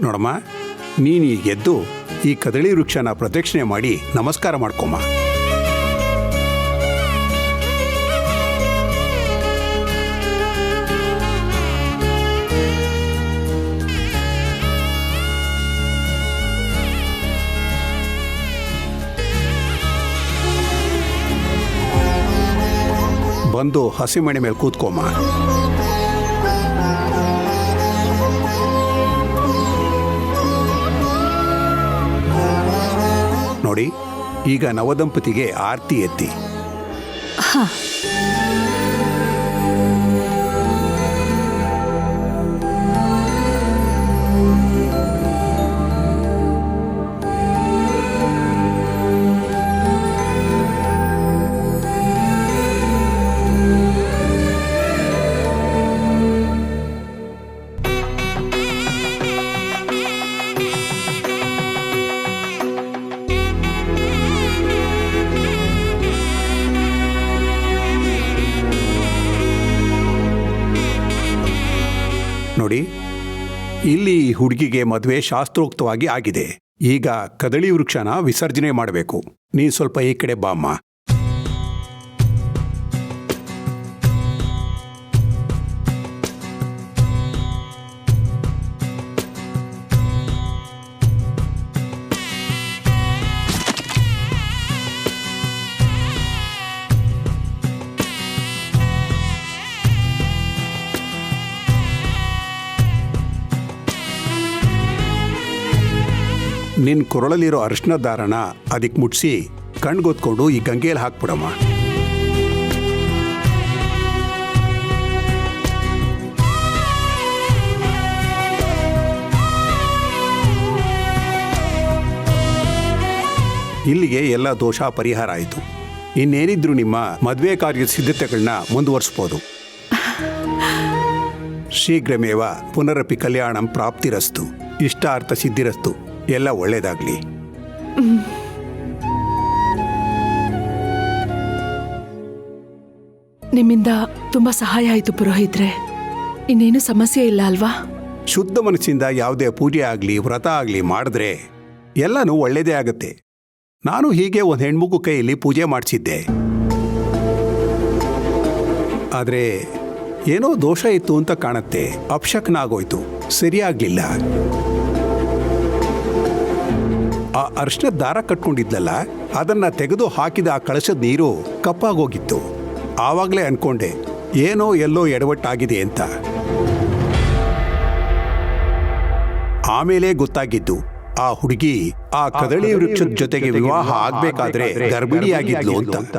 ನೋಡಮ್ಮ, ನೀನು ಈಗ ಎದ್ದು ಈ ಕದಳಿ ವೃಕ್ಷನ ಪ್ರದಕ್ಷಿಣೆ ಮಾಡಿ ನಮಸ್ಕಾರ ಮಾಡ್ಕೊಮ್ಮ. ಬಂದು ಹಸಿಮಣೆ ಮೇಲೆ ಕೂತ್ಕೊಮ್ಮ. ನೋಡಿ, ಈಗ ನವದಂಪತಿಗೆ ಆರತಿ ಎತ್ತಿ. ನೋಡಿ, ಇಲ್ಲಿ ಹುಡುಗಿಗೆ ಮದುವೆ ಶಾಸ್ತ್ರೋಕ್ತವಾಗಿ ಆಗಿದೆ. ಈಗ ಕದಳಿ ವೃಕ್ಷನ ವಿಸರ್ಜನೆ ಮಾಡಬೇಕು. ನೀನು ಸ್ವಲ್ಪ ಈ ಕಡೆ ಬಾಮ್ಮ. ನಿನ್ನ ಕೊರಳಲ್ಲಿರೋ ಅರಿಶಿನ ದಾರನ ಅದಕ್ಕೆ ಮುಟ್ಸಿ ಕಣ್ಗೊತ್ಕೊಂಡು ಈ ಗಂಗೆಯಲ್ಲಿ ಹಾಕ್ಬಿಡಮ್ಮ. ಇಲ್ಲಿಗೆ ಎಲ್ಲ ದೋಷ ಪರಿಹಾರ ಆಯಿತು. ಇನ್ನೇನಿದ್ರು ನಿಮ್ಮ ಮದುವೆ ಕಾರ್ಯದ ಸಿದ್ಧತೆಗಳನ್ನ ಮುಂದುವರಿಸ್ಬೋದು. ಶೀಘ್ರಮೇವ ಪುನರಪಿ ಕಲ್ಯಾಣಂ ಪ್ರಾಪ್ತಿರಸ್ತು, ಇಷ್ಟಾರ್ಥ ಸಿದ್ಧಿರಸ್ತು. ಎಲ್ಲ ಒಳ್ಳೇದಾಗ್ಲಿ. ನಿಮ್ಮಿಂದ ತುಂಬಾ ಸಹಾಯ ಆಯಿತು ಪುರೋಹಿತ್ರೆ. ಇನ್ನೇನು ಸಮಸ್ಯೆ ಇಲ್ಲ ಅಲ್ವಾ? ಶುದ್ಧ ಮನಸ್ಸಿಂದ ಯಾವುದೇ ಪೂಜೆ ಆಗಲಿ ವ್ರತ ಆಗಲಿ ಮಾಡಿದ್ರೆ ಎಲ್ಲನೂ ಒಳ್ಳೇದೇ ಆಗುತ್ತೆ. ನಾನು ಹೀಗೆ ಒಂದು ಹೆಣ್ಮಗು ಕೈಯಲ್ಲಿ ಪೂಜೆ ಮಾಡಿಸಿದ್ದೆ. ಆದರೆ ಏನೋ ದೋಷ ಇತ್ತು ಅಂತ ಕಾಣುತ್ತೆ. ಅಪಶಕ್ನ ಆಗೋಯ್ತು, ಸರಿಯಾಗಲಿಲ್ಲ. ಆ ಅರಿಶಿನ ದಾರ ಕಟ್ಕೊಂಡಿದ್ಲಲ್ಲ, ಅದನ್ನು ತೆಗೆದು ಹಾಕಿದ ಆ ಕಳಶದ ನೀರು ಕಪ್ಪಾಗೋಗಿತ್ತು. ಆವಾಗಲೇ ಅನ್ಕೊಂಡೆ ಏನೋ ಎಲ್ಲೋ ಎಡವಟ್ಟಾಗಿದೆ ಅಂತ. ಆಮೇಲೆ ಗೊತ್ತಾಗಿದ್ದು ಆ ಹುಡುಗಿ ಆ ಕದಳಿ ವೃಕ್ಷದ ಜೊತೆಗೆ ವಿವಾಹ ಆಗ್ಬೇಕಾದ್ರೆ ಗರ್ಭಿಣಿಯಾಗಿದ್ಲು ಅಂತ.